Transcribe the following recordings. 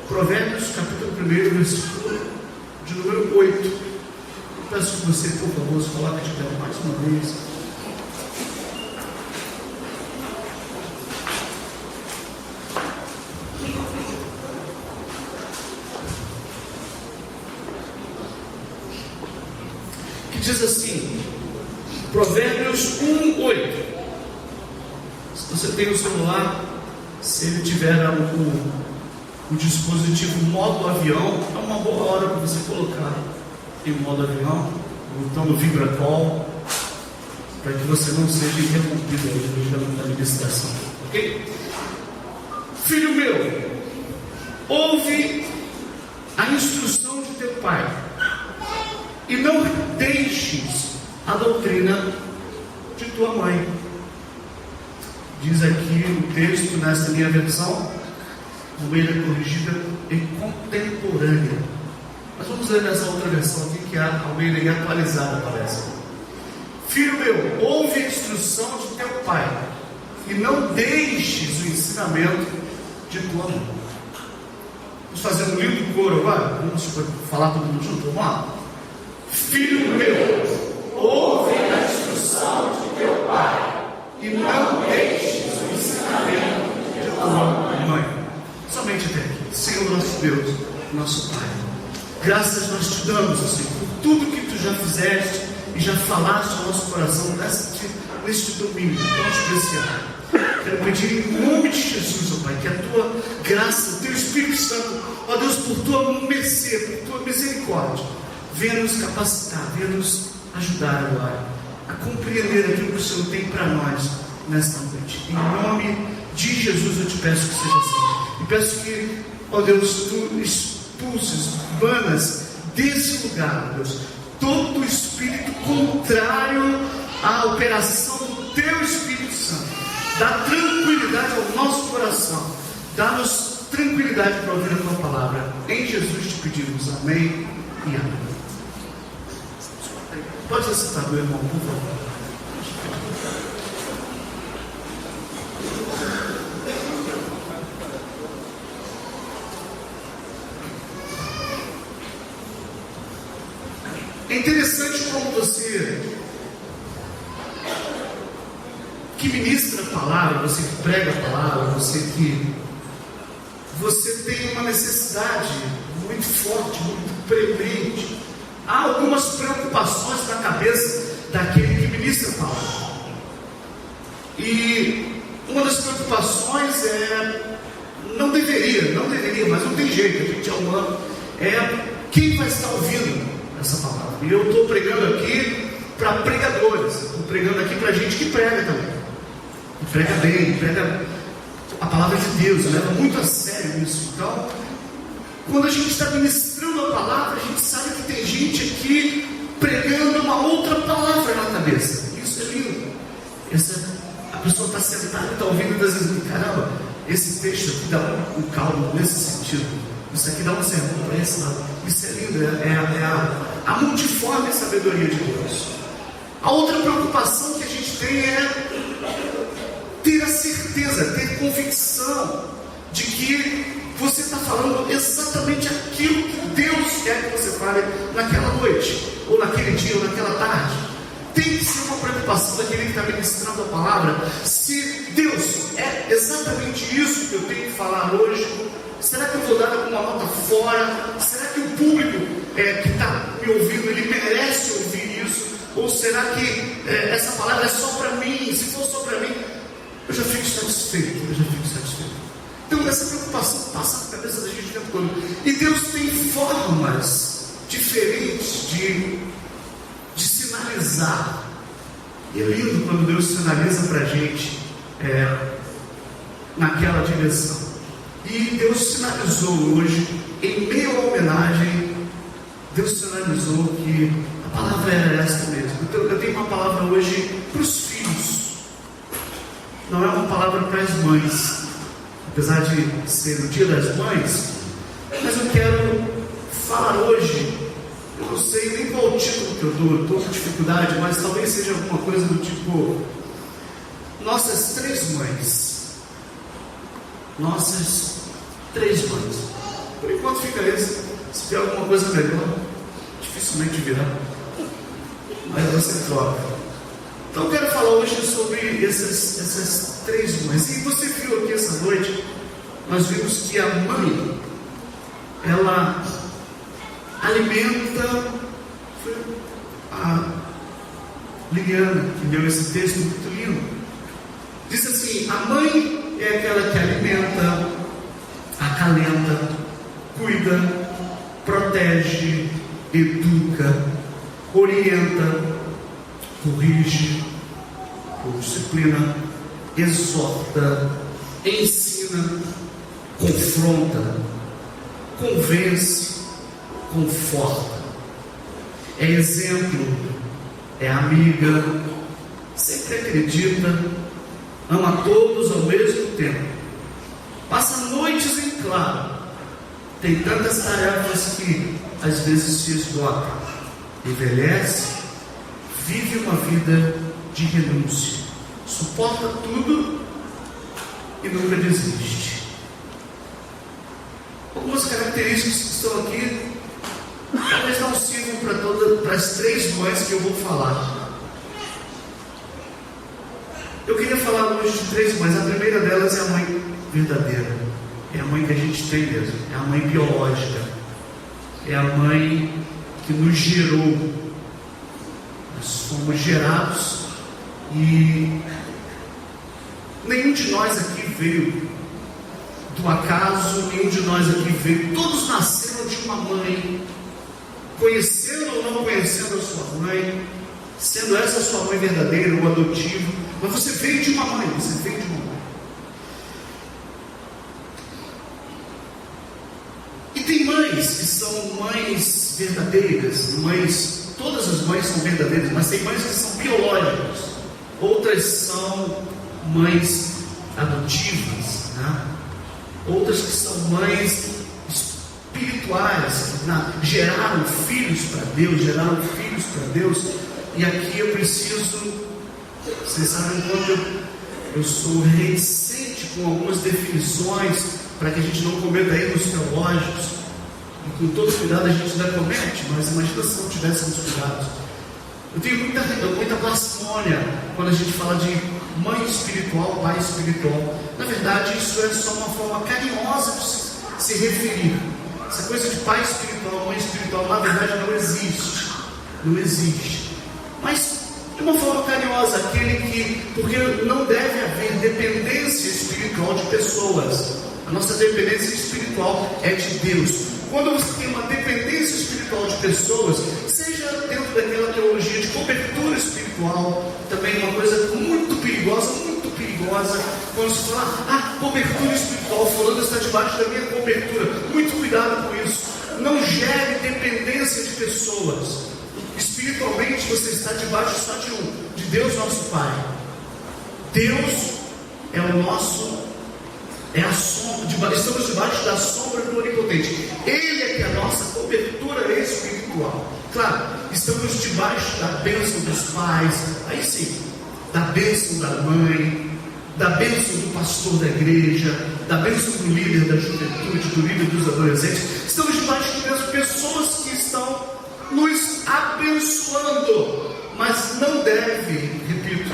Provérbios capítulo 1, versículo de número 8. Peço que você, por favor, se coloque de pé mais uma vez. Que diz assim, Provérbios 1, 8. Se você tem o celular, se ele tiver o dispositivo modo avião, é uma boa hora para você colocar em modo avião, o botão do Vibracall, para que você não seja interrompido aí da ministração, ok? Filho meu, ouve a instrução de teu pai e não deixes a doutrina de tua mãe. Diz aqui o texto, nessa minha versão, Almeida corrigida e contemporânea. Mas vamos ler nessa outra versão aqui, que é a Almeida e atualizada, parece. Filho meu, ouve a instrução de teu pai e não deixes o ensinamento de tua mãe. Vamos fazer um lindo coro agora? Vamos falar todo mundo junto? Vamos lá? Filho meu, ouve a instrução de teu pai e não deixes o ensinamento de tua mãe. Somente até aqui. Senhor nosso Deus, nosso Pai, graças nós te damos, Senhor, por tudo que tu já fizeste e já falaste ao nosso coração neste domingo tão especial. Quero pedir em nome de Jesus, ó Pai, que a tua graça, o teu Espírito Santo, ó Deus, por tua mercê, por tua misericórdia, venha nos capacitar, venha nos ajudar agora a compreender aquilo que o Senhor tem para nós nesta noite. Em nome de Jesus eu te peço que seja assim. E peço que, ó Deus, tu expulses, banas desse lugar, ó Deus, todo espírito contrário à operação do teu Espírito Santo. Dá tranquilidade ao nosso coração. Dá-nos tranquilidade para ouvir a tua palavra. Em Jesus te pedimos amém e amém. Pode se sentar, meu irmão, por favor. É interessante como você que ministra a palavra, você que prega a palavra, você tem uma necessidade muito forte, muito premente. Há algumas preocupações na cabeça daquele que ministra a palavra. E uma das preocupações não deveria, mas não tem jeito, a gente é humano, quem vai estar ouvindo essa palavra. E eu estou pregando aqui para pregadores, estou pregando aqui para gente que prega também, que prega bem, prega a palavra de Deus, leva muito a sério isso. Então, quando a gente está ministrando a palavra, a gente sabe que tem gente aqui pregando uma outra palavra na cabeça. Isso é lindo. A pessoa está sentada e está ouvindo e às vezes, caramba, esse texto aqui dá um caldo nesse sentido. Isso aqui dá um sermão para esse lado. Isso é lindo, a multiforme sabedoria de Deus. A outra preocupação que a gente tem é ter a certeza, ter convicção de que você está falando exatamente aquilo que Deus quer que você fale naquela noite, ou naquele dia, ou naquela tarde. Tem que ser uma preocupação daquele que está ministrando a palavra. Se Deus é exatamente isso que eu tenho que falar hoje, será que eu vou dar alguma nota fora? Será que o público que está me ouvindo, ele merece ouvir isso? Ou será que essa palavra é só para mim? Se for só para mim, eu já fico satisfeito. Então essa preocupação passa na cabeça da gente o tempo todo. E Deus tem formas diferentes de sinalizar. E é lindo quando Deus sinaliza para a gente naquela direção. E Deus sinalizou hoje, em meio à homenagem, Deus sinalizou que a palavra era esta mesmo. Então eu tenho uma palavra hoje para os filhos. Não é uma palavra para as mães, apesar de ser o dia das mães. Mas eu quero falar hoje, eu não sei nem qual o título que eu dou, estou com dificuldade, mas talvez seja alguma coisa do tipo Nossas Três Mães. Nossas 3 mães. Por enquanto fica esse. Se tiver alguma coisa melhor, dificilmente virá. Mas você troca. Então eu quero falar hoje sobre essas 3 mães. E você viu aqui essa noite, nós vimos que a mãe, ela alimenta. Foi a Liliana que deu esse texto muito lindo. Diz assim: a mãe é aquela que alimenta, acalenta, cuida, protege, educa, orienta, corrige, disciplina, exorta, ensina, confronta, convence, conforta, é exemplo, é amiga, sempre acredita, ama todos ao mesmo tempo, passa noites em claro, tem tantas tarefas que às vezes se esgota, envelhece, vive uma vida de renúncia, suporta tudo e nunca desiste. Algumas características que estão aqui talvez não sirvam para as 3 mães que eu vou falar. Eu queria falar hoje de 3 mães. A primeira delas é a mãe verdadeira, é a mãe que a gente tem mesmo, é a mãe biológica, é a mãe que nos gerou. Nós fomos gerados e nenhum de nós aqui veio do acaso, nenhum de nós aqui veio, todos nasceram de uma mãe, conhecendo ou não conhecendo a sua mãe, sendo essa a sua mãe verdadeira ou adotiva, mas você veio de uma mãe, você veio de uma mãe. E tem mães que são mães verdadeiras, mães, todas as mães são verdadeiras, mas tem mães que são biológicas, outras são mães adotivas, né? Outras que são mães espirituais, que geraram filhos para Deus, e aqui eu preciso, vocês sabem quando eu sou reticente com algumas definições, para que a gente não cometa erros teológicos, e com todo cuidado a gente ainda comete, mas imagina se não tivéssemos cuidados. Eu tenho muita blasfêmia quando a gente fala de mãe espiritual, pai espiritual. Na verdade, isso é só uma forma carinhosa de se referir. Essa coisa de pai espiritual, mãe espiritual, na verdade não existe. Não existe. Mas, de uma forma carinhosa, aquele que... Porque não deve haver dependência espiritual de pessoas. A nossa dependência espiritual é de Deus. Quando você tem uma dependência espiritual de pessoas, seja dentro daquela teologia de cobertura espiritual, também uma coisa muito perigosa, quando se fala, cobertura espiritual, fulano está debaixo da minha cobertura, muito cuidado com isso, não gere dependência de pessoas. Espiritualmente você está debaixo só de Deus nosso Pai. Deus é o nosso, é a sombra, estamos debaixo da sombra do Onipotente. Ele é que é a nossa cobertura espiritual. Claro, estamos debaixo da bênção dos pais, aí sim, da bênção da mãe, da bênção do pastor da igreja, da bênção do líder da juventude, do líder dos adolescentes. Estamos debaixo de pessoas que estão nos abençoando, mas não deve, repito,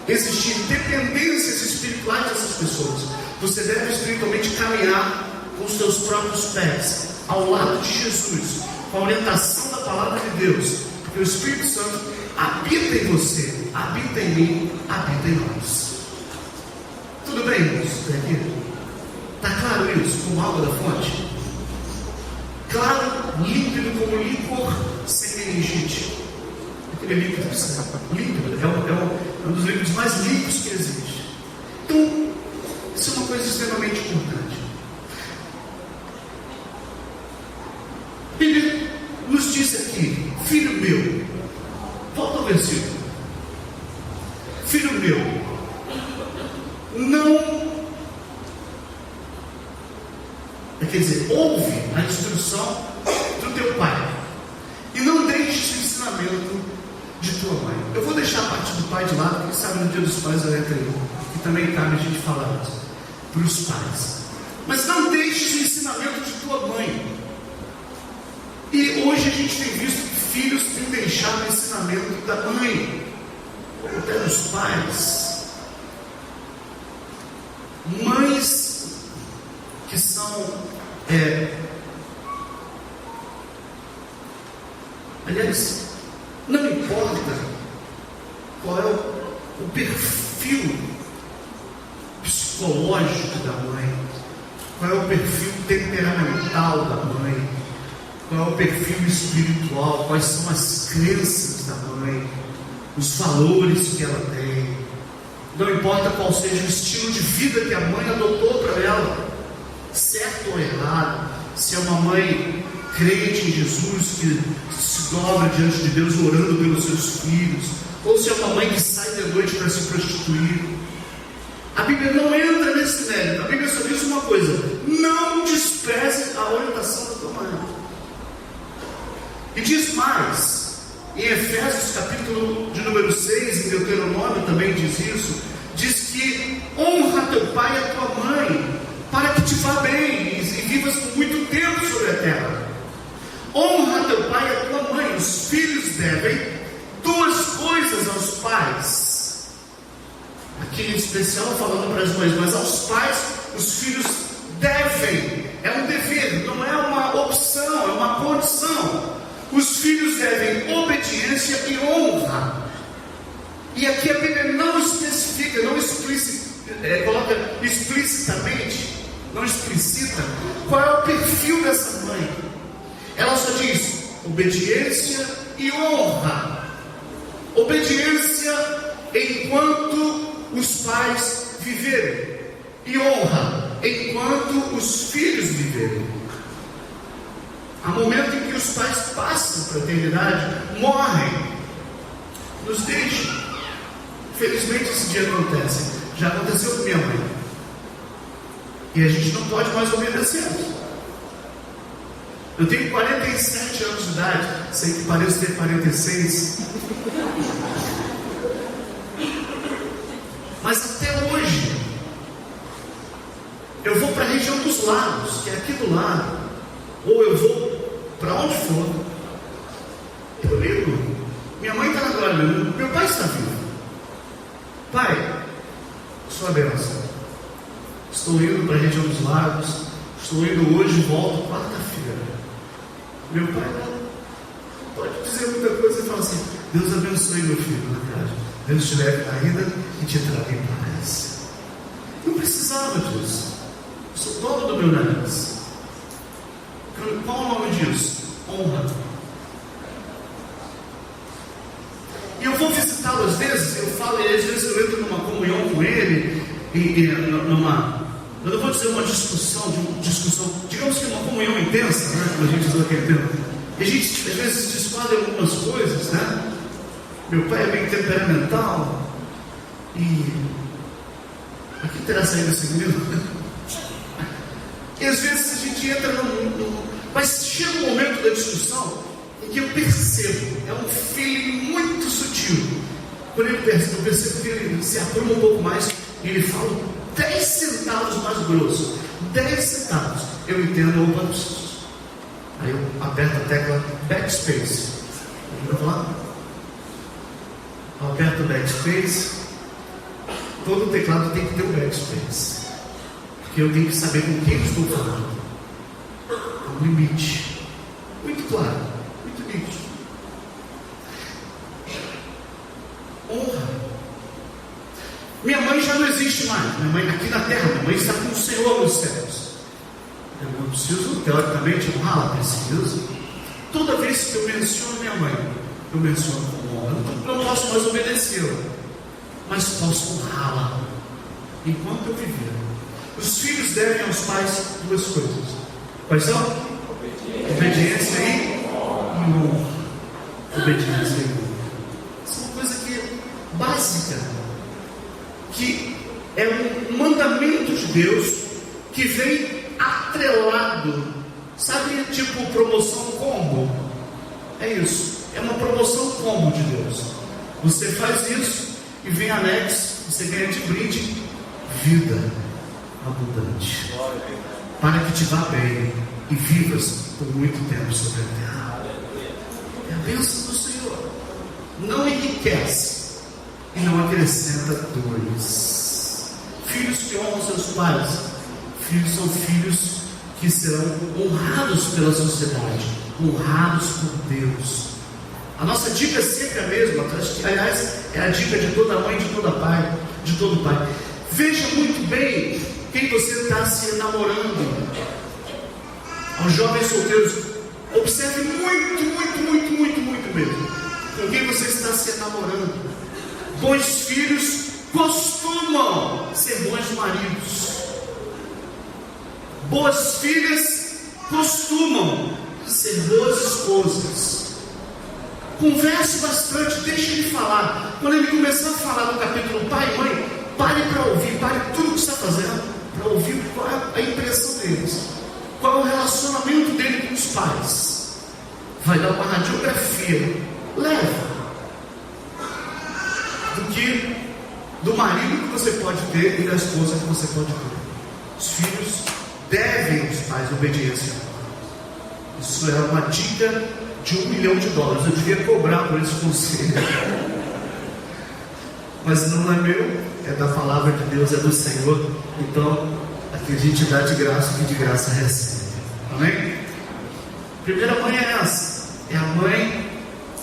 existir dependências espirituais dessas pessoas. Você deve espiritualmente caminhar com os seus próprios pés, ao lado de Jesus, com a orientação da palavra de Deus, porque o Espírito Santo habita em você, habita em mim, habita em nós. Tudo bem, irmãos? Está claro isso, como água da fonte? Claro, límpido como licor sem meningite. Aquele líquido que sai. Límpido, é um dos líquidos mais limpos que existe. Então, isso é uma coisa extremamente importante. A Bíblia nos diz aqui, filho meu, volta ao versículo. Filho meu, não, quer dizer, ouve a instrução do teu pai e não deixes o ensinamento de tua mãe. Eu vou deixar a parte do pai de lado, porque sabe no dia dos pais eu entrei, e também cabe a gente falar isso para os pais. Mas não deixes o ensinamento de tua mãe. E hoje a gente tem visto que filhos têm deixado o ensinamento da mãe, ou até dos pais. Mães que são, aliás, não importa qual é o perfil psicológico da mãe, qual é o perfil temperamental da mãe, qual é o perfil espiritual, quais são as crenças da mãe, os valores que ela tem. Não importa qual seja o estilo de vida que a mãe adotou para ela, certo ou errado, se é uma mãe crente em Jesus, que se dobra diante de Deus orando pelos seus filhos, ou se é uma mãe que sai de noite para se prostituir. A Bíblia não entra nesse mérito. A Bíblia só diz uma coisa: não despreze a orientação da tua mãe. E diz mais, em Efésios capítulo de número 6, em Deuteronômio também diz isso, diz que honra teu pai e a tua mãe, para que te vá bem e vivas por muito tempo sobre a terra. Honra teu pai e a tua mãe. Os filhos devem duas coisas aos pais. Aqui em especial falando para as mães, mas aos pais os filhos devem. É um dever, não é uma opção, é uma condição. Os filhos devem obediência e honra. E aqui a Bíblia não especifica, não coloca explicitamente, não explicita qual é o perfil dessa mãe. Ela só diz obediência e honra. Obediência enquanto os pais viverem, e honra enquanto os filhos viverem. Há momento em que os pais passam para a eternidade, morrem, nos deixam. Felizmente esse dia acontece. Já aconteceu com minha mãe. E a gente não pode mais obedecer. Eu tenho 47 anos de idade, sei que pareço ter 46. Mas até hoje, eu vou para a região dos lagos, que é aqui do lado, ou eu vou para onde for, eu ligo. Minha mãe está na glória, meu pai está vivo. Pai, sua bênção. Estou indo para a região dos lagos, estou indo hoje e volto quarta-feira. Meu pai não pode dizer muita coisa e fala assim: Deus abençoe meu filho na viagem, Deus te leve na vida e te traga em paz. Não precisava disso. Eu sou dono do meu nariz. Qual o nome disso? Honra. E eu vou visitá-lo às vezes, eu falo, e às vezes eu entro numa comunhão com ele, eu não vou dizer uma discussão, digamos que uma comunhão intensa, né, como a gente usou aquele tempo. E a gente às vezes discute algumas coisas, né? Meu pai é bem temperamental, e aqui terá saído esse minuto. E às vezes a gente entra mas chega um momento da discussão em que eu percebo, é um feeling muito sutil. Quando eu percebo que ele se apruma um pouco mais e ele fala 10 centavos mais grosso, 10 centavos, eu entendo, opa, aí eu aperto a tecla backspace. Vou falar? Eu aperto o backspace. Todo teclado tem que ter um backspace, porque eu tenho que saber com quem eu estou falando. Um limite muito claro, muito nítido. Honra. Minha mãe já não existe mais. Minha mãe aqui na terra, minha mãe está com o Senhor nos céus. Eu não preciso, teoricamente, honrá-la, preciso. Toda vez que eu menciono minha mãe, eu menciono com honra. Eu não posso mais obedecê-la, mas posso honrá-la enquanto eu viver. Os filhos devem aos pais duas coisas. Quais são? Obediência e honra. Obediência e honra. Isso é uma coisa que é básica, que é um mandamento de Deus que vem atrelado. Sabe, tipo promoção combo? É isso. É uma promoção combo de Deus. Você faz isso e vem anexo, você ganha de brinde vida abundante. para que te vá bem e vivas por muito tempo sobre a terra. É a bênção do Senhor. Não enriquece e não acrescenta dores. Filhos que honram seus pais, filhos são filhos que serão honrados pela sociedade, honrados por Deus. A nossa dica é sempre a mesma, aliás, é a dica de toda mãe, de todo pai. Veja muito bem quem você está se namorando. Aos jovens solteiros, observe muito mesmo com quem você está se namorando. Bons filhos costumam ser bons maridos. Boas filhas costumam ser boas esposas. Converse bastante, deixe ele falar. Quando ele começar a falar no capítulo pai e mãe, pare para ouvir, pare tudo que está fazendo, para ouvir qual é a impressão deles, qual é o relacionamento dele com os pais. Vai dar uma radiografia leve do marido que você pode ter e da esposa que você pode ter. Os filhos devem aos pais obediência. Isso é uma dica de $1 milhão. Eu devia cobrar por esse conselho, mas não é meu, é da palavra de Deus, é do Senhor. Então aqui a gente dá de graça o que de graça recebe. Amém? A primeira mãe é essa, é a mãe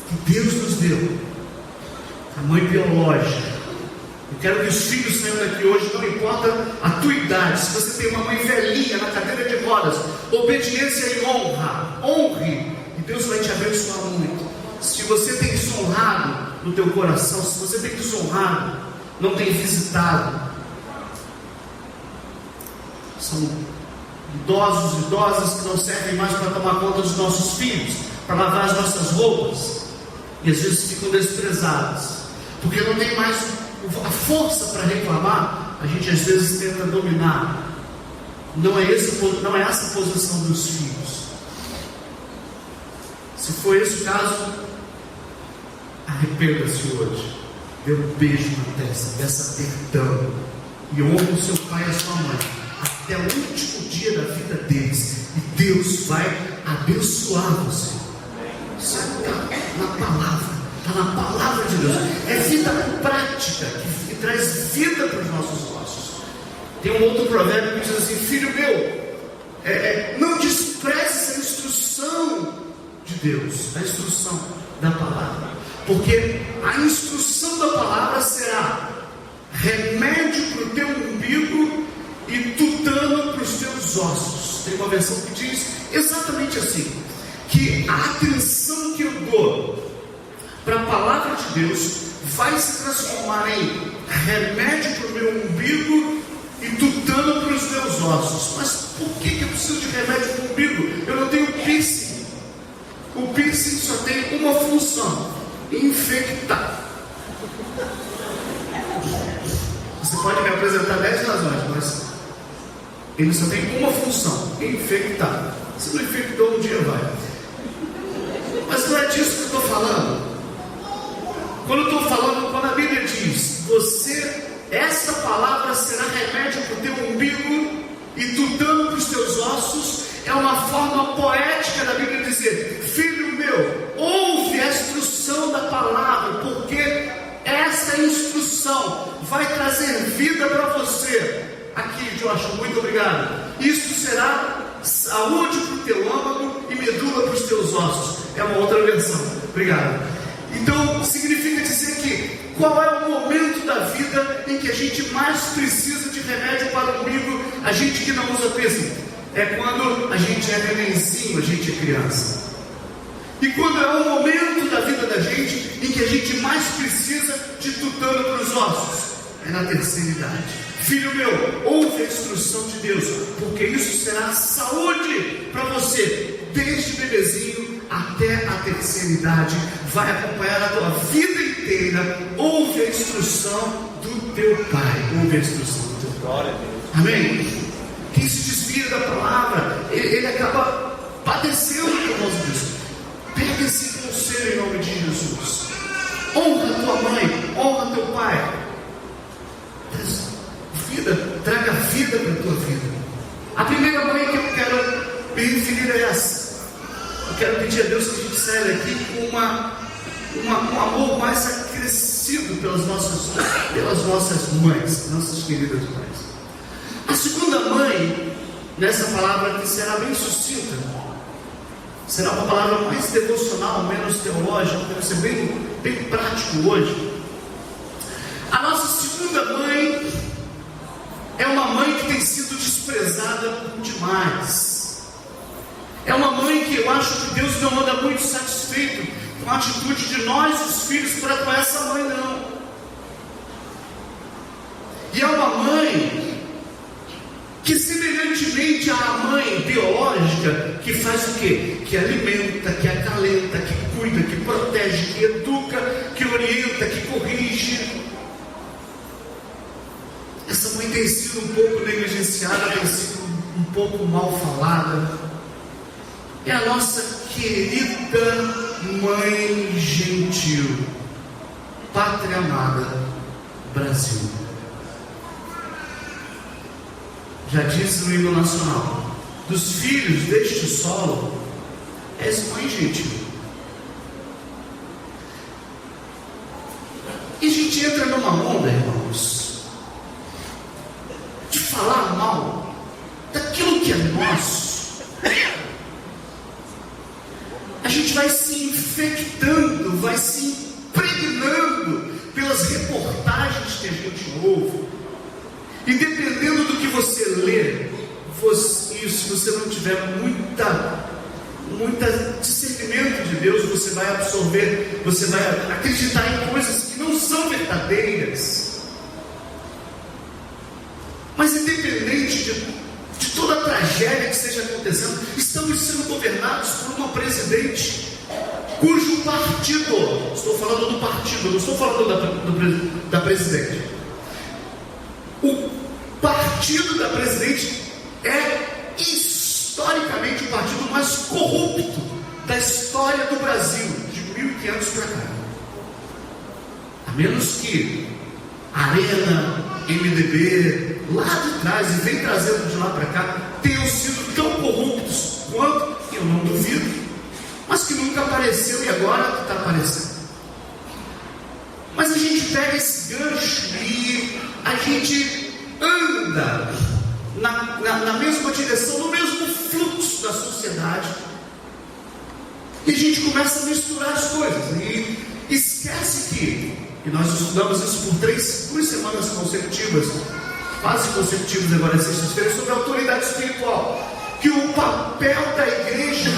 que Deus nos deu, a mãe biológica. Eu quero que os filhos saiam daqui hoje, não importa a tua idade. Se você tem uma mãe velhinha na cadeira de rodas, obediência e honra, honre, e Deus vai te abençoar muito. Se você tem desonrado no teu coração, se você tem desonrado, não tem visitado, são idosos e idosas que não servem mais para tomar conta dos nossos filhos, para lavar as nossas roupas, e às vezes ficam desprezados, porque não tem mais a força para reclamar. A gente às vezes tenta dominar. Não é essa a posição dos filhos. Se for esse o caso, arrependa-se hoje, dê um beijo na testa, peça perdão e honre o seu pai e a sua mãe até o último dia da vida deles, e Deus vai abençoar você. Isso está na palavra de Deus. É vida prática que traz vida para os nossos ossos. Tem um outro provérbio que diz assim: filho meu, não despreze a instrução de Deus, a instrução da palavra, porque a instrução da palavra será remédio para o teu umbigo e tutano para os teus ossos. Tem uma versão que diz exatamente assim, que a atenção que eu dou para a palavra de Deus vai se transformar em remédio para o meu umbigo e tutano para os meus ossos. Mas por que eu preciso de remédio para o umbigo? Eu não tenho piercing. O piercing só tem uma função: infectar. Você pode me apresentar 10 razões, mas ele só tem uma função: infectar. Se não infectou, um dia vai. Mas não é disso que eu estou falando. Quando eu estou falando, quando a Bíblia diz: essa palavra será remédio para o teu umbigo e tutano para os teus ossos, é uma forma poética da Bíblia dizer: filho meu, ouve a instrução da palavra, porque essa instrução vai trazer vida para você. Aqui, Joshua, muito obrigado. Isso será saúde para o teu âmago e medula para os teus ossos. É uma outra versão. Obrigado. Então, significa dizer que qual é o momento da vida em que a gente mais precisa de remédio para o umbigo? A gente que não usa piercing. É quando a gente é nenenzinho, a gente é criança. E quando é o momento da vida da gente em que a gente mais precisa de tutano para os ossos? É na terceira idade. Filho meu, ouve a instrução de Deus, porque isso será saúde para você, desde bebezinho até a terceira idade, vai acompanhar a tua vida inteira. Ouve a instrução do teu pai, ouve a instrução do teu pai. Amém? Quem se desvia da palavra, ele acaba padecendo por causa disso. Pega esse conselho em nome de Jesus. Honra tua mãe, honra teu pai. Traga vida para a tua vida. A primeira mãe que eu quero me referir é essa. Eu quero pedir a Deus que a gente saia aqui com um amor mais acrescido pelas nossas mães, nossas queridas mães. A segunda mãe, nessa palavra que será bem sucinta, será uma palavra mais devocional, menos teológica, vai ser bem prático hoje. A nossa segunda mãe é uma mãe que tem sido desprezada por demais. É uma mãe que eu acho que Deus não anda muito satisfeito com a atitude de nós, os filhos, para com essa mãe, não. E é uma mãe que, semelhantemente à mãe biológica, que faz o quê? Que alimenta, que acalenta, que cuida, que protege, que educa, que orienta, que corrige. Essa mãe tem sido um pouco negligenciada, tem sido um pouco mal falada. É a nossa querida mãe gentil, pátria amada, Brasil. Já disse no hino nacional: dos filhos deste solo, és mãe gentil. E a gente entra numa onda, irmãos, de falar mal daquilo que é nosso. A gente vai se infectando, vai se impregnando pelas reportagens que a gente ouve. E dependendo do que você lê, se você não tiver muita discernimento de Deus, você vai absorver, você vai acreditar em coisas que não são verdadeiras. Mas independente de toda a tragédia que esteja acontecendo, estamos sendo governados por uma presidente cujo partido, estou falando do partido, não estou falando da presidente. O partido da presidente é historicamente o partido mais corrupto da história do Brasil, de 1500 para cá. A menos que Arena, MDB, lá de trás, e vem trazendo de lá para cá, tenham sido tão corruptos quanto, eu não duvido, mas que nunca apareceu e agora que está aparecendo. Mas a gente pega esse gancho e a gente anda na mesma direção, no mesmo fluxo da sociedade, e a gente começa a misturar as coisas e esquece que, e nós estudamos isso por 2 semanas consecutivas, quase consecutivas agora, sexta-feira, sobre a autoridade espiritual, que o papel da igreja,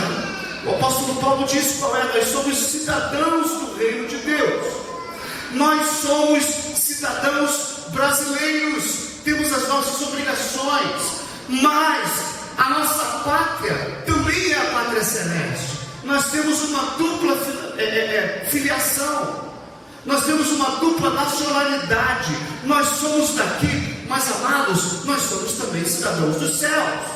o apóstolo Paulo diz qual é: nós somos cidadãos do reino de Deus, nós somos cidadãos brasileiros, temos as nossas obrigações, mas a nossa pátria também é a pátria celeste. Nós temos uma dupla filiação, nós temos uma dupla nacionalidade, nós somos daqui, mas amados, nós somos também cidadãos dos céus.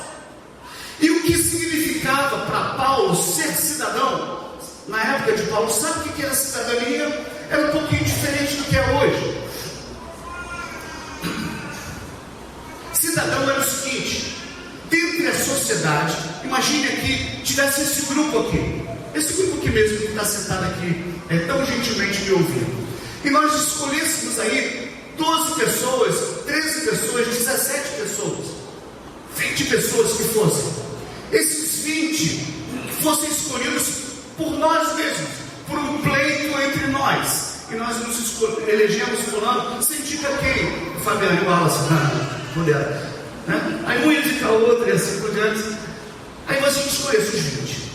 E o que significava para Paulo ser cidadão, na época de Paulo, sabe o que era cidadania? Era um pouquinho diferente do que é hoje. Cidadão era o seguinte: dentre a sociedade, imagine aqui, tivesse esse grupo aqui mesmo que está sentado aqui, tão gentilmente me ouvindo, e nós escolhêssemos aí 12 pessoas, 13 pessoas, 17 pessoas, 20 pessoas que fossem, esses 20 fossem escolhidos por nós mesmos, por um pleito entre nós, e nós nos elegemos fulano, você indica quem? O Fabiano Wallace, né? Aí um indica a outra e assim por diante. Aí a gente escolheu os 20.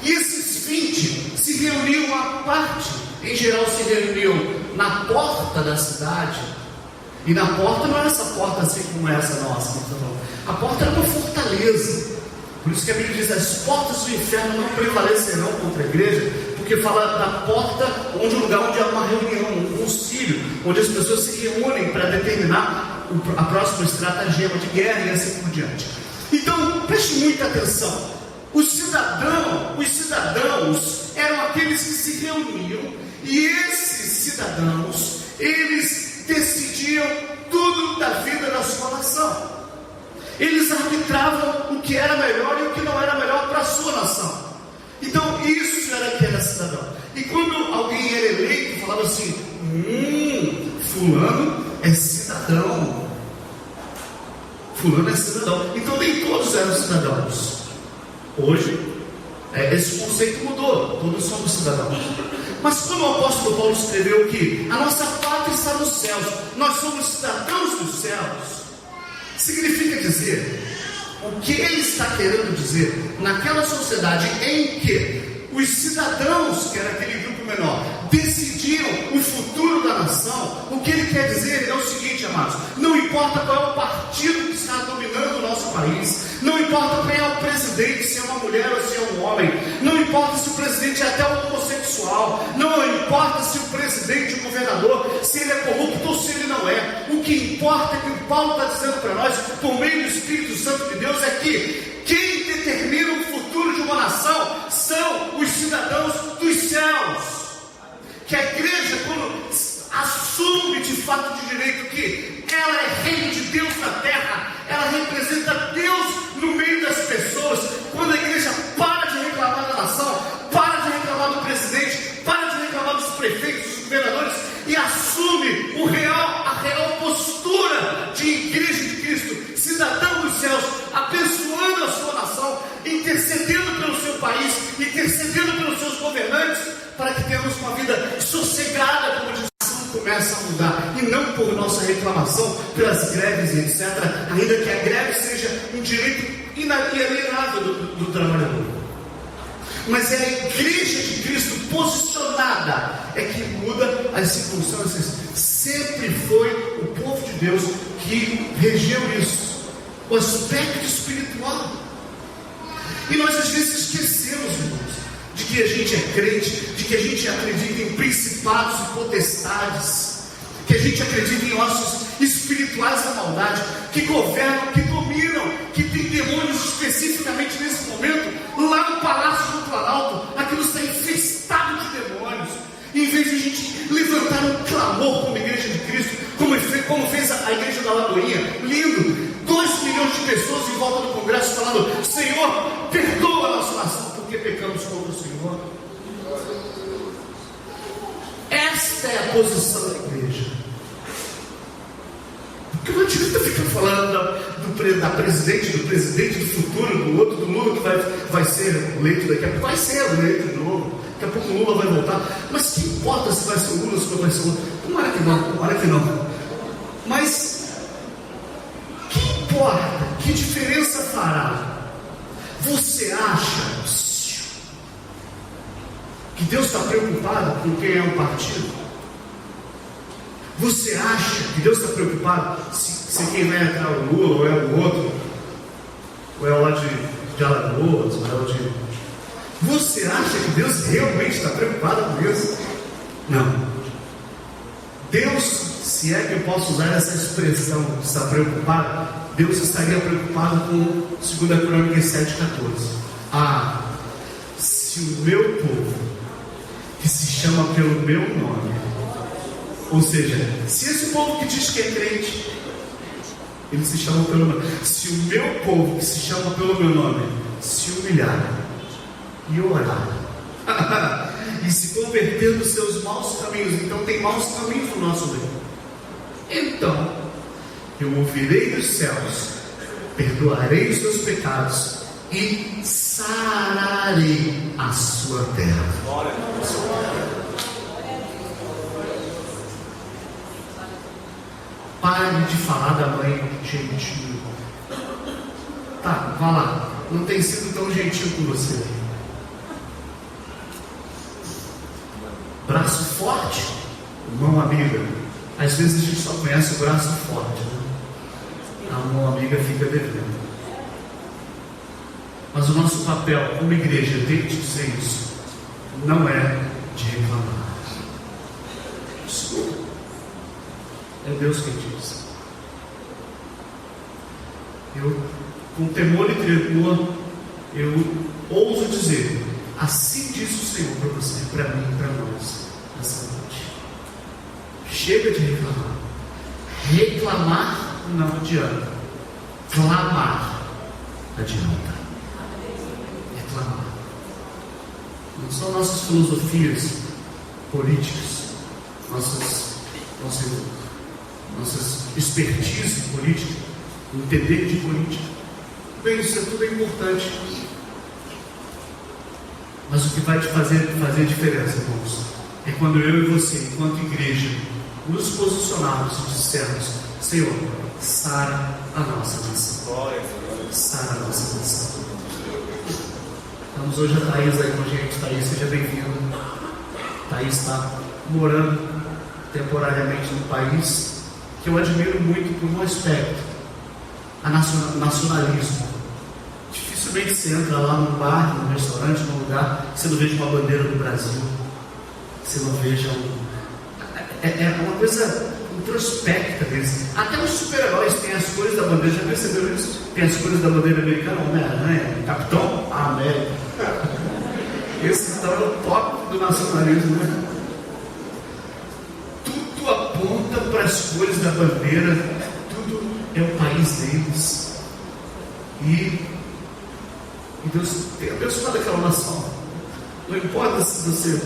E esses 20 se reuniam à parte. Em geral se reuniam na porta da cidade. E na porta não era essa porta assim como essa nossa. A porta era uma fortaleza. Por isso que a Bíblia diz: as portas do inferno não prevalecerão contra a igreja, porque fala da porta, onde o lugar onde há uma reunião, um concílio, onde as pessoas se reúnem para determinar a próxima estratagema de guerra e assim por diante. Então, preste muita atenção. Os cidadãos eram aqueles que se reuniam, e esses cidadãos, eles decidiam tudo da vida da sua nação. Eles arbitravam o que era melhor e o que não era melhor para a sua nação. Então isso era que era cidadão. E quando alguém era eleito, falava assim: fulano é cidadão. Fulano é cidadão. Então nem todos eram cidadãos. Hoje esse conceito mudou. Todos somos cidadãos. Mas quando o apóstolo Paulo escreveu que a nossa pátria está nos céus, nós somos cidadãos dos céus, significa dizer, o que ele está querendo dizer, naquela sociedade em que os cidadãos, que era aquele grupo menor, decidiam o futuro da nação, o que ele quer dizer é o seguinte, amados: não importa qual é o partido que está dominando o nosso país, não importa quem é o presidente, se é uma mulher ou se é um homem, não importa se o presidente é até um homossexual, não importa se o presidente, o governador, se ele é corrupto ou se ele não é. O que importa é que o Paulo está dizendo para nós, por meio do Espírito Santo de Deus, é que quem determina o futuro de uma nação são os cidadãos dos céus. Que a igreja, quando assume de fato de direito que ela é reino de Deus na terra, ela representa Deus no meio das pessoas. Quando a igreja para de reclamar da nação, para de reclamar do presidente, para de reclamar dos prefeitos, dos governadores, e assume a real postura de igreja de Cristo, cidadão dos céus, abençoando a sua nação, intercedendo pelo seu país, intercedendo pelos seus governantes, para que tenhamos uma vida sossegada, como diz, a nação começa a mudar, e não por nossa reclamação, pelas greves e etc., ainda que a greve seja um direito inalienável do trabalhador. Mas é a igreja de Cristo posicionada é que muda as circunstâncias. Sempre foi o povo de Deus que regeu isso, o aspecto espiritual. E nós às vezes esquecemos, irmãos, de que a gente é crente, de que a gente acredita em principados e potestades, que a gente acredita em ossos espirituais da maldade, que governam, que dominam, que tem demônios especificamente nesse momento, lá no Palácio do Planalto. Aquilo está infestado de demônios. E em vez de a gente levantar um clamor como igreja de Cristo, como fez a igreja da Lagoinha, lindo, 2 milhões de pessoas em volta do Congresso falando: Senhor, perdoa a nossa nação, porque pecamos contra o Senhor. Esta é a posição da igreja. Porque não adianta ficar falando da presidente, do futuro, do outro, do Lula, que vai ser eleito daqui a pouco. Vai ser eleito de novo. Daqui a pouco o Lula vai voltar. Mas que importa se vai ser o Lula, se vai ser o outro? Tomara que não. Mas que importa? Que diferença fará? Você acha que Deus está preocupado com quem é o partido? Você acha que Deus está preocupado se quem vai entrar é o Lula, ou é o outro, ou é o lá de Alagoas, ou é o de... Você acha que Deus realmente está preocupado com isso? Não. Deus, se é que eu posso usar essa expressão, está preocupado, Deus estaria preocupado com 2 Crônicas 7,14. Se o meu povo, que se chama pelo meu nome, ou seja, se esse povo que diz que é crente, ele se chama pelo nome. Se o meu povo, que se chama pelo meu nome, se humilhar e orar e se converter dos seus maus caminhos, então tem maus caminhos no nosso meio, então eu ouvirei dos céus, perdoarei os seus pecados e sararei a sua terra. Pare de falar da mãe gentil. Tá, vá lá. Não tem sido tão gentil com você. Braço forte, mão amiga. Às vezes a gente só conhece o braço forte, né? A mão amiga fica devendo. Mas o nosso papel como igreja, tem que dizer isso, não é de reclamar. Desculpa. É Deus quem diz. Eu, com temor e tremor, eu ouso dizer: assim diz o Senhor para você, para mim e para nós, nessa noite. Chega de reclamar. Reclamar não adianta. clamar adianta. É clamar. Não são nossas filosofias políticas, nossas expertise política, entender de política. Bem, isso é tudo importante. Mas o que vai te fazer diferença, irmãos, é quando eu e você, enquanto igreja, nos posicionarmos e dissermos: Senhor, sara a nossa nação. Sara a nossa nação. Estamos hoje a Thaís aí com a gente. Thaís, seja bem-vinda. Thaís está morando temporariamente no país, que eu admiro muito por um aspecto: nacionalismo. Dificilmente você entra lá num bar, num restaurante, num lugar, você não veja uma bandeira do Brasil, você não veja é uma coisa introspecta deles. Até os super-heróis têm as cores da bandeira, já perceberam isso? Tem as cores da bandeira americana, Homem-Aranha, Capitão América. Esse então é o top do nacionalismo, né? Tudo aponta para as cores da bandeira, tudo é o país deles. E Deus tem abençoado aquela nação. Não importa se você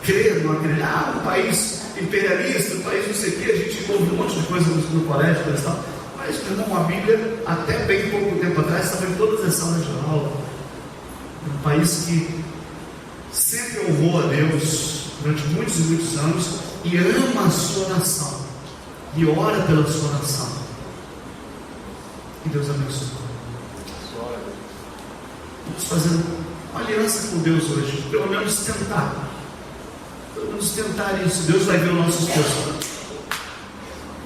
crer, não acreditar, um país imperialista, um país não sei o que, a gente ouve um monte de coisa no colégio, coisa e tal. Mas, meu irmão, a Bíblia, até bem pouco tempo atrás, estava em todas as salas de aula. Um país que sempre honrou a Deus durante muitos e muitos anos e ama a sua nação e ora pela sua nação. E Deus abençoe. Vamos fazer uma aliança com Deus hoje, pelo menos tentar. Pelo menos tentar isso. Deus vai ver o nosso esforço.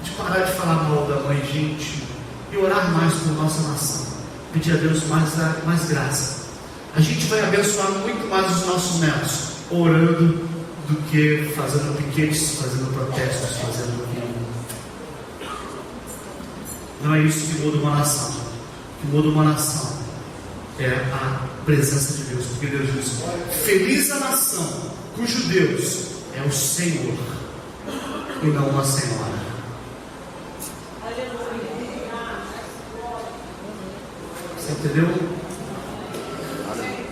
De parar de falar mal da mãe, gente, e orar mais por nossa nação. Pedir a Deus mais graça. A gente vai abençoar muito mais os nossos netos orando do que fazendo piquetes, fazendo protestos, fazendo o que. Não é isso que muda uma nação. O que muda uma nação é a presença de Deus, porque Deus diz: feliz a nação cujo Deus é o Senhor e não uma senhora. Você entendeu?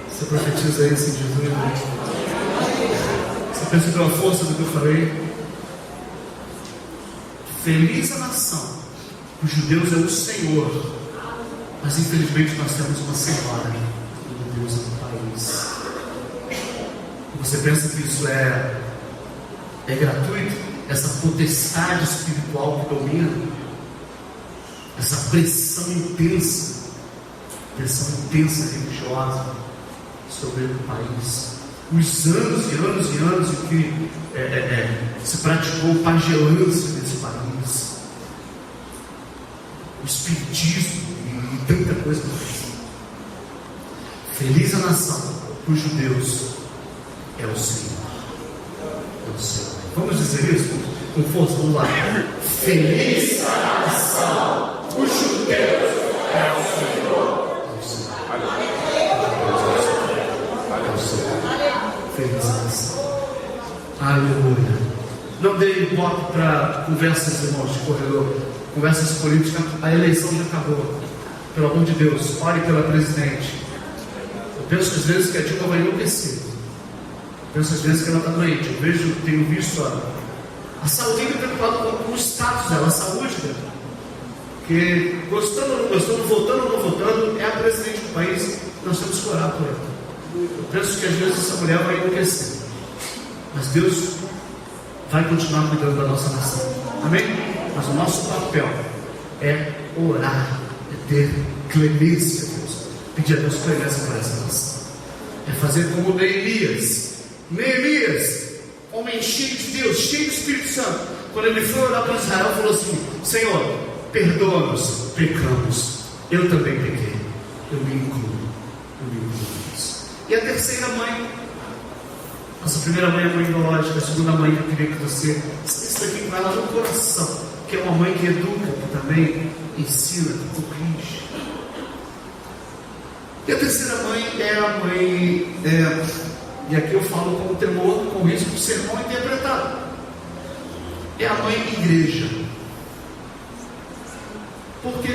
Você profetiza isso em Jesus? Você percebeu a força do que eu falei? Feliz a nação cujo Deus é o Senhor. Mas infelizmente nós temos uma senhora do Deus no país. Você pensa que isso é gratuito? Essa potestade espiritual que domina, essa pressão intensa religiosa sobre o país, os anos e anos e anos em que se praticou pagelância nesse país, o espiritismo e tanta coisa mais. Feliz a nação cujo Deus é o Senhor. É o Senhor. Vamos dizer isso com força? Vamos lá. Feliz a nação cujo Deus é o Senhor. É o Senhor. É o Senhor. Feliz a nação. Aleluia. Não dei voto para conversas, irmãos, de corredor, conversas políticas. A eleição já acabou. Pelo amor de Deus, ore pela presidente. Eu penso às vezes que a Dilma vai enlouquecer. Eu penso às vezes que ela está doente. Tenho visto a saúde preocupada com o status dela, a saúde dela. Porque gostando ou não gostando, votando ou não votando, é a presidente do país. Nós temos que orar por ela. Eu penso que às vezes essa mulher vai enlouquecer. Mas Deus vai continuar cuidando da nossa nação. Amém? Mas o nosso papel é orar, é ter clemência a Deus, pedir a Deus clemência para essa nação. É fazer como Neemias, homem cheio de Deus, cheio do Espírito Santo, quando ele foi orar para Israel, falou assim: Senhor, perdoa-nos, pecamos, eu também pequei, eu me incluo nisso. E a terceira mãe, nossa primeira mãe é a mãe biológica, a segunda mãe que eu queria que você isso aqui com ela no coração, que é uma mãe que educa, que também ensina, que corrige. E a terceira mãe é a mãe, e aqui eu falo com temor, com risco de ser mal interpretado, é a mãe igreja. Por quê?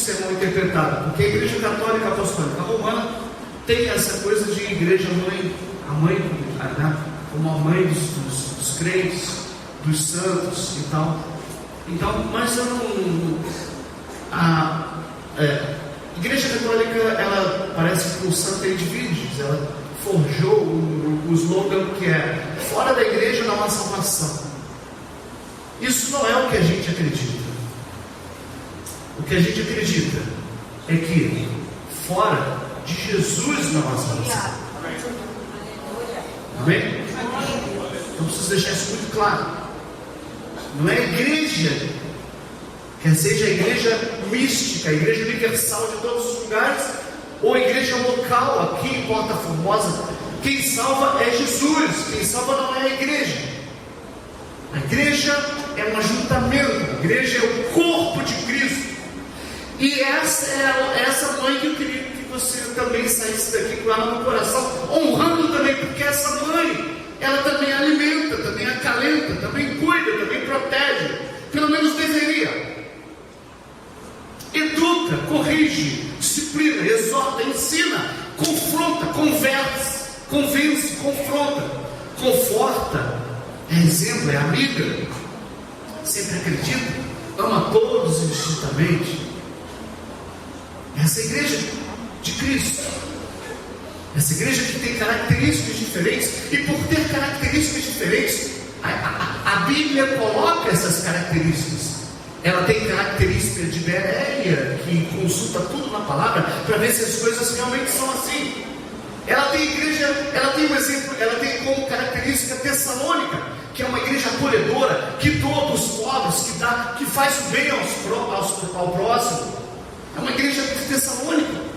sermão interpretado, porque a Igreja Católica Apostólica Romana tem essa coisa de igreja mãe, a mãe, né? Como a mãe dos crentes, dos santos e tal. Então, mas eu não. A Igreja Católica, ela parece que o Santo Edviges, ela forjou o slogan que é: fora da igreja não há salvação. Isso não é o que a gente acredita. O que a gente acredita é que fora de Jesus não há salvação. Amém? Então preciso deixar isso muito claro. Não é a igreja, quer seja a igreja mística, a igreja universal de todos os lugares, ou a igreja local aqui em Porta Formosa. Quem salva é Jesus, quem salva não é a igreja. A igreja é um ajuntamento, a igreja é o corpo de Cristo. E essa é essa mãe que eu queria que você também saísse daqui com ela no coração, honrando também, porque essa mãe, ela também alimenta, também acalenta, também cuida, também protege, pelo menos deveria. Educa, corrige, disciplina, exorta, ensina, confronta, conversa, convence, confronta, conforta, é exemplo, é amiga, sempre acredita, ama todos indistintamente. Essa igreja de Cristo, essa igreja que tem características diferentes, e por ter características diferentes, a Bíblia coloca essas características. Ela tem característica de Bereia, que consulta tudo na palavra para ver se as coisas realmente são assim. Ela tem igreja, ela tem um exemplo, ela tem como característica Tessalônica, que é uma igreja acolhedora, que doa para os pobres, que faz o bem ao próximo. É uma igreja de Tessalônica.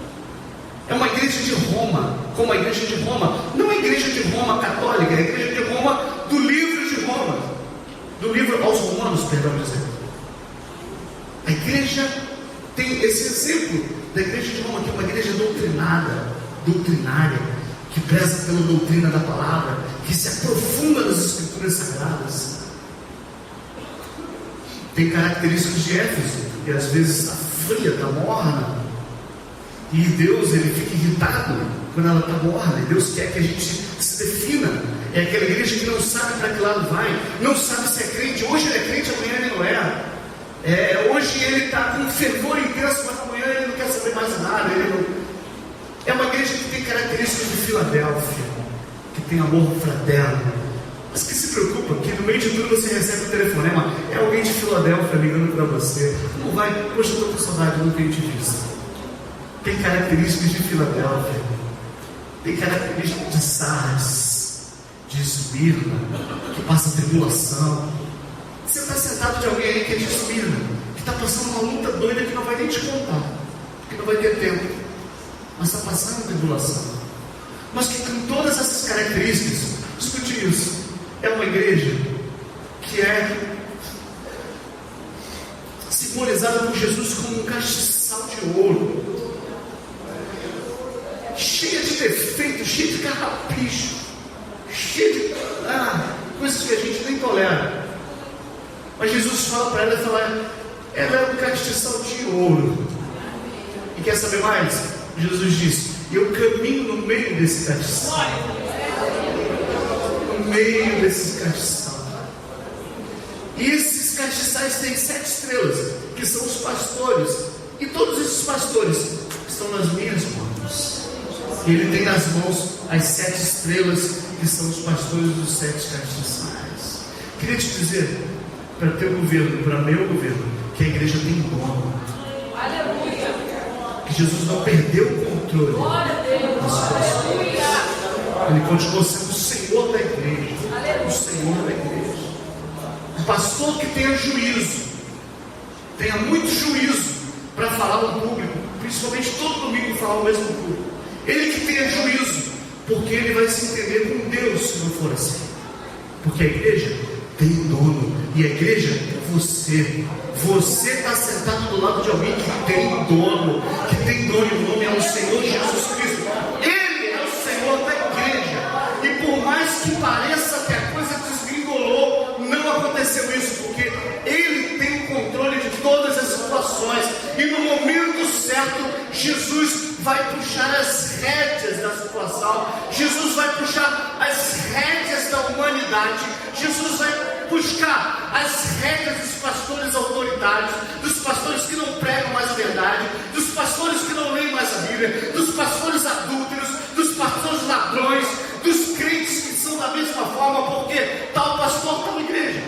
É uma igreja de Roma, como a igreja de Roma. Não é a igreja de Roma católica, é a igreja de Roma do livro de Roma, do livro aos Romanos, perdão dizer. A igreja tem esse exemplo da igreja de Roma, que é uma igreja doutrinária, que preza pela doutrina da palavra, que se aprofunda nas escrituras sagradas. Tem características de Éfeso, que às vezes está fria, está morna, e Deus, ele fica irritado quando ela está morna, e Deus quer que a gente se defina. É aquela igreja que não sabe para que lado vai, não sabe se é crente. Hoje ele é crente, amanhã ele não é. Hoje ele está com um fervor intenso, mas amanhã ele não quer saber mais nada. É uma igreja que tem características de Filadélfia, que tem amor fraterno, mas que se preocupa que no meio de tudo você recebe um telefonema, é alguém de Filadélfia ligando para você. Não vai, poxa, eu estou com saudade, não tenho te visto. Tem características de Filadélfia, tem características de Sardes, de Esmirna, que passa tribulação. Você está sentado de alguém aí que é de Esmirna, que está passando uma luta doida que não vai nem te contar, que não vai ter tempo, mas está passando tribulação. Mas que com todas essas características, escute isso, é uma igreja que é simbolizada por Jesus como um castiçal de ouro, cheia de defeitos, cheia de carrapicho, cheia de coisas que a gente nem tolera. Mas Jesus fala para ela, ela é um castiçal de ouro. E quer saber mais? Jesus disse: eu caminho no meio desse castiçal. No meio desse castiçal. E esses castiçais têm 7 estrelas, que são os pastores. E todos esses pastores estão nas minhas mãos. E ele tem nas mãos as 7 estrelas, que são os pastores dos 7 castiçais. Queria te dizer, para teu governo, para meu governo, que a igreja tem dono. Aleluia. Que Jesus não perdeu o controle das coisas. Ele continuou sendo o Senhor da igreja. Aleluia. O Senhor da igreja. O pastor que tenha juízo, tenha muito juízo para falar no público, principalmente todo domingo falar o mesmo público. Ele que tenha juízo, porque ele vai se entender com Deus se não for assim. Porque a igreja tem dono, e a igreja é você. Você está sentado do lado de alguém que tem dono, e o nome é o Senhor Jesus Cristo. Ele é o Senhor da igreja. E por mais que pareça que a coisa desgringolou, não aconteceu isso, porque Ele tem o controle de todas as situações. E no momento vai puxar as rédeas da situação, Jesus vai puxar as rédeas da humanidade, Jesus vai buscar as rédeas dos pastores autoritários, dos pastores que não pregam mais a verdade, dos pastores que não leem mais a Bíblia, dos pastores adúlteros, dos pastores ladrões, dos crentes que são da mesma forma, porque tal pastor, tal igreja.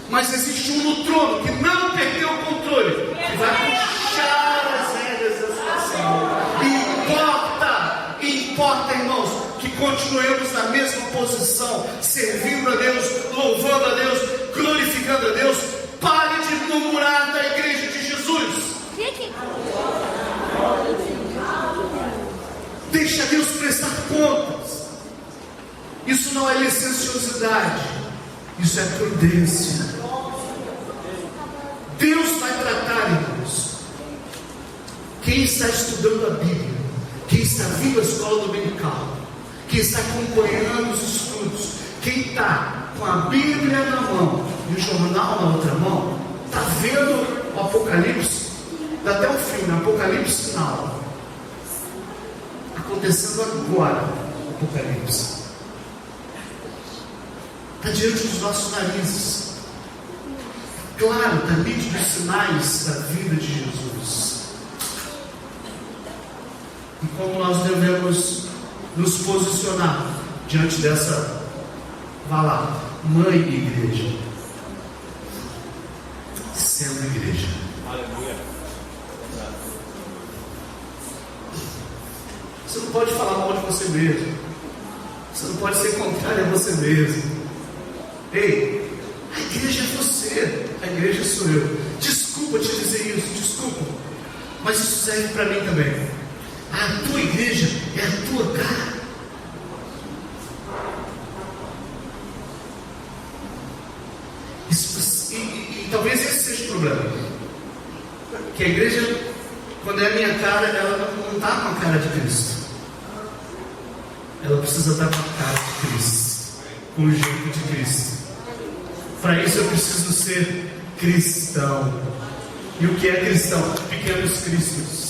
Mas existe um no trono que não perdeu o controle, que vai puxar as rédeas da situação. E importa, irmãos, que continuemos na mesma posição, servindo a Deus, louvando a Deus, glorificando a Deus. Pare de murmurar da igreja de Jesus. Deixa Deus prestar contas. Isso não é licenciosidade, isso é prudência. Deus vai tratar, irmãos. Quem está estudando a Bíblia, quem está vindo à escola dominical, quem está acompanhando os estudos, quem está com a Bíblia na mão e o jornal na outra mão, está vendo o Apocalipse, dá até o filme, Apocalipse final, acontecendo agora, o Apocalipse, está diante dos nossos narizes, claro, está nítido os sinais da vida de Jesus. E como nós devemos nos posicionar diante dessa, vá lá, mãe igreja, sendo igreja. Aleluia. Você não pode falar mal de você mesmo, você não pode ser contrário a você mesmo. Ei, a igreja é você, a igreja sou eu. Desculpa te dizer isso, desculpa, mas isso serve para mim também. A tua igreja é a tua cara. E talvez esse seja o problema. Que a igreja, quando é a minha cara, ela não está com a cara de Cristo. Ela precisa estar com a cara de Cristo, com o jeito de Cristo. Para isso eu preciso ser cristão. E o que é cristão? Pequenos cristos.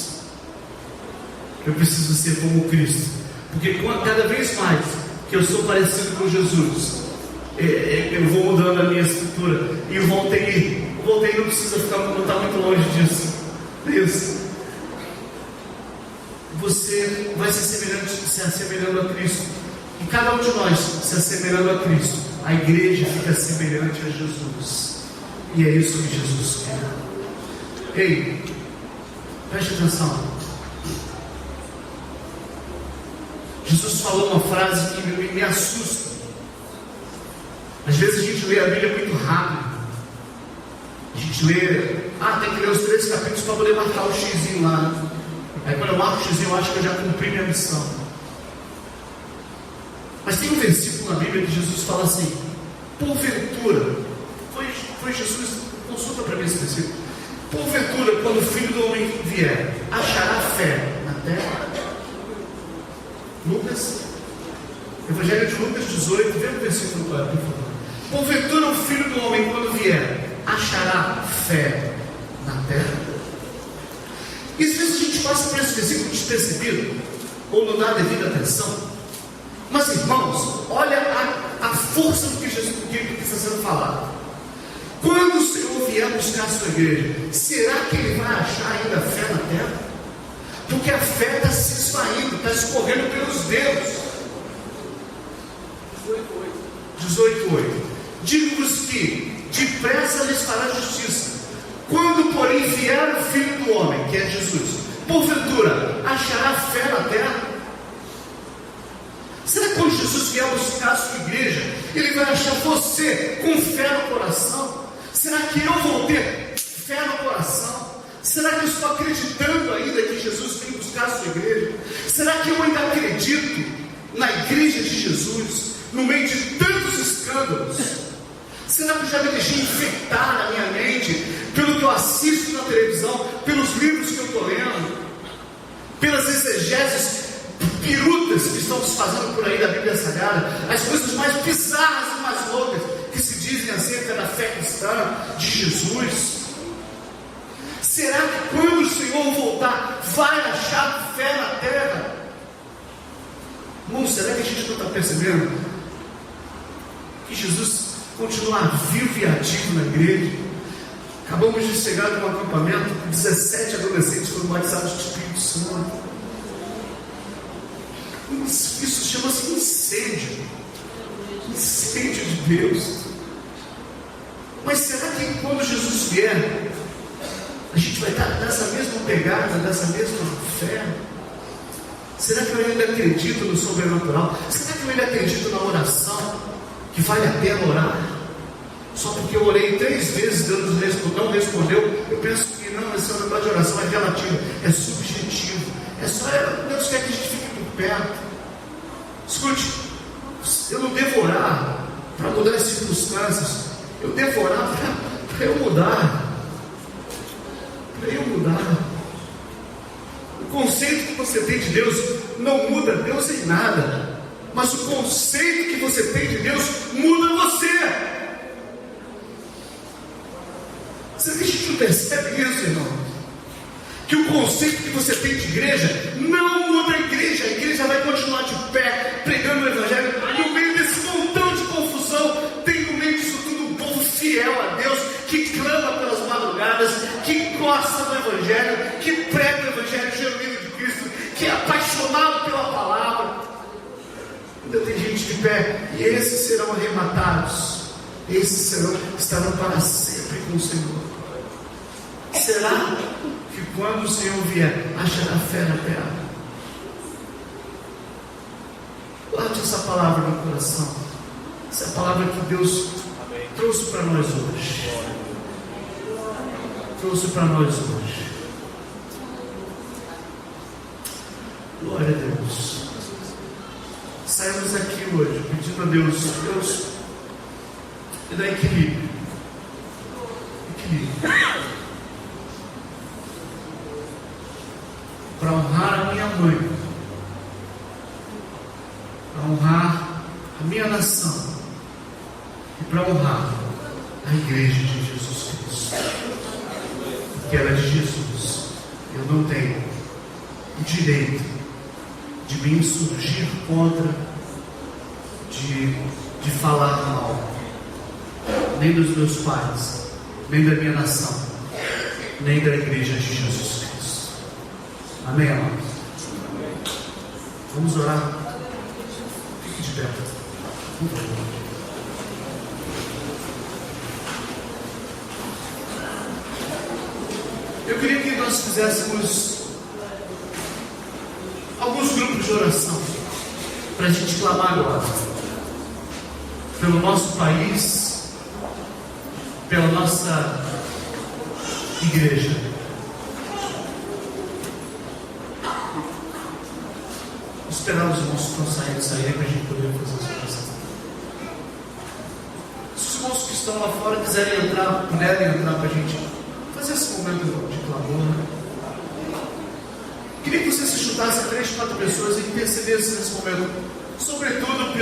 Eu preciso ser como Cristo, porque cada vez mais que eu sou parecido com Jesus, eu vou mudando a minha estrutura. E o Voltaire não precisa não está muito longe disso. Isso. Você vai se assemelhando a Cristo, e cada um de nós se assemelhando a Cristo, a igreja fica semelhante a Jesus. E é isso que Jesus quer. Ei, preste atenção. Jesus falou uma frase que me assusta. Às vezes a gente lê a Bíblia muito rápido. A gente lê, tem que ler os 3 capítulos para poder marcar o xizinho lá. Aí quando eu marco o xizinho, eu acho que eu já cumpri minha missão. Mas tem um versículo na Bíblia que Jesus fala assim: porventura, foi Jesus, consulta para mim esse versículo. Porventura, quando o Filho do Homem vier, achará fé na terra? Lucas, Evangelho de Lucas 18, vê o versículo 4, por favor. Porventura o Filho do Homem, quando vier, achará fé na terra? E às vezes a gente passa por esse versículo despercebido, ou não dá devida atenção. Mas irmãos, olha a força do que está sendo falado. Quando o Senhor vier buscar a sua igreja, será que Ele vai achar ainda fé na terra? Porque a fé está se esvaindo, está escorrendo pelos dedos. 18:8. Digo-vos que depressa lhes fará justiça. Quando, porém, vier o Filho do Homem, que é Jesus, porventura achará fé na terra? Será que quando Jesus vier buscar a sua igreja, Ele vai achar você com fé no coração? Será que eu vou ter fé no coração? Será que eu estou acreditando ainda que Jesus vem buscar a sua igreja? Será que eu ainda acredito na igreja de Jesus, no meio de tantos escândalos? Será que eu já me deixei infectar na minha mente pelo que eu assisto na televisão, pelos livros que eu estou lendo, pelas exegeses pirutas que estão se fazendo por aí da Bíblia Sagrada, as coisas mais bizarras e mais loucas que se dizem acerca da fé cristã de Jesus? Será que quando o Senhor voltar, vai achar fé na terra? Irmão, será que a gente não está percebendo que Jesus continua vivo e ativo na igreja? Acabamos de chegar num acampamento, 17 adolescentes foram batizados de Espírito Santo. Isso chama-se incêndio. Incêndio de Deus. Mas será que quando Jesus vier, a gente vai estar nessa mesma pegada, nessa mesma fé? Será que eu ainda acredito no sobrenatural? Será que eu ainda acredito na oração? Que vale a pena orar? Só porque eu orei 3 vezes, Deus não respondeu. Eu penso que não, esse negócio de oração é relativo, é subjetivo. Deus quer que a gente fique por perto. Escute, eu não devo orar para mudar as circunstâncias. Eu devo orar para eu mudar. Para eu mudar. O conceito que você tem de Deus não muda Deus em nada. Mas o conceito que você tem de Deus muda você. Será que a gente não percebe isso, irmão? Que o conceito que você tem de igreja não muda a igreja vai continuar de pé, pregando o Evangelho. No meio desse montão de confusão, tem no meio disso tudo um povo fiel a Deus, que clama pelas madrugadas, que gosta do Evangelho, que prega o Evangelho genuíno de Cristo, que é apaixonado pela palavra. Ainda tem gente de pé, e esses serão arrebatados, estarão para sempre com o Senhor. Será que quando o Senhor vier, achará fé na terra? Guarde essa palavra no coração. Essa é a palavra que Deus trouxe para nós hoje. Trouxe para nós hoje. Glória a Deus. Saímos aqui hoje pedindo a Deus, me dá equilíbrio. Para honrar a minha mãe, para honrar a minha nação e para honrar a igreja de Jesus Cristo, porque ela é de Jesus. Eu não tenho o direito de me insurgir contra, de falar mal, nem dos meus pais, nem da minha nação, nem da igreja de Jesus Cristo. Amém, amados? Vamos orar. Fique de pé. Por favor. Eu queria que nós fizéssemos alguns grupos de oração para a gente clamar agora pelo nosso país, pela nossa igreja. Esperar os irmãos que estão sair para a gente poder fazer essa oração. Se os irmãos que estão lá fora quiserem entrar, puderem entrar para a gente fazer esse momento de clamor. Queria que você se chutasse a 3, 4 pessoas e intercedesse nesse momento, sobretudo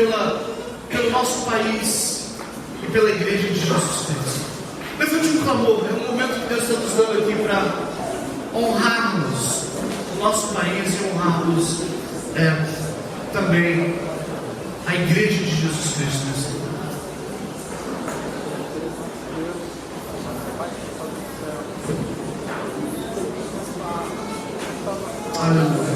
pelo nosso país e pela igreja de Jesus Cristo. Levante um clamor, é um momento que Deus está nos dando aqui para honrarmos o nosso país e honrarmos também a igreja de Jesus Cristo. Aleluia.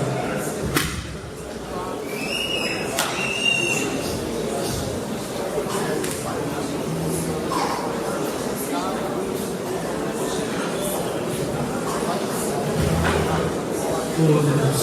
Oh, Deus.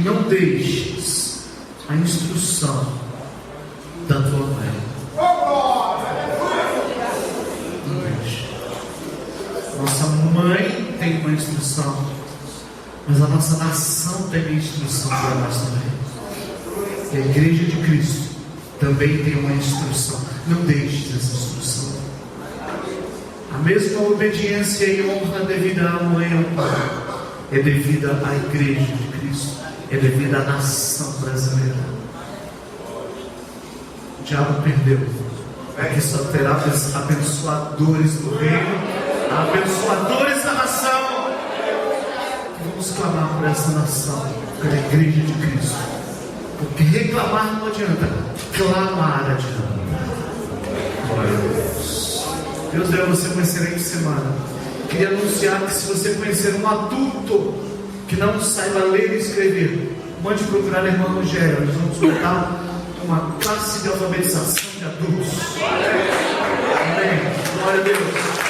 não deixes a instrução da tua mãe. Não deixe. Nossa mãe tem uma instrução, mas a nossa nação tem uma instrução para nós também. E a igreja de Cristo também tem uma instrução. Não deixes essa instrução. A mesma obediência e honra devida à mãe e ao pai é devida à igreja de Cristo, é devida à nação brasileira. O diabo perdeu. Aqui só terá abençoadores do reino, abençoadores da nação. Vamos clamar por essa nação, pela igreja de Cristo. Porque reclamar não adianta, clamar adianta. Glória a Deus. Deus deu a você uma excelente semana. Queria anunciar que se você conhecer um adulto que não saiba ler e escrever, mande procurar a irmã Rogéria. Nós vamos montar uma classe de alfabetização de adultos. Amém. Glória a Deus.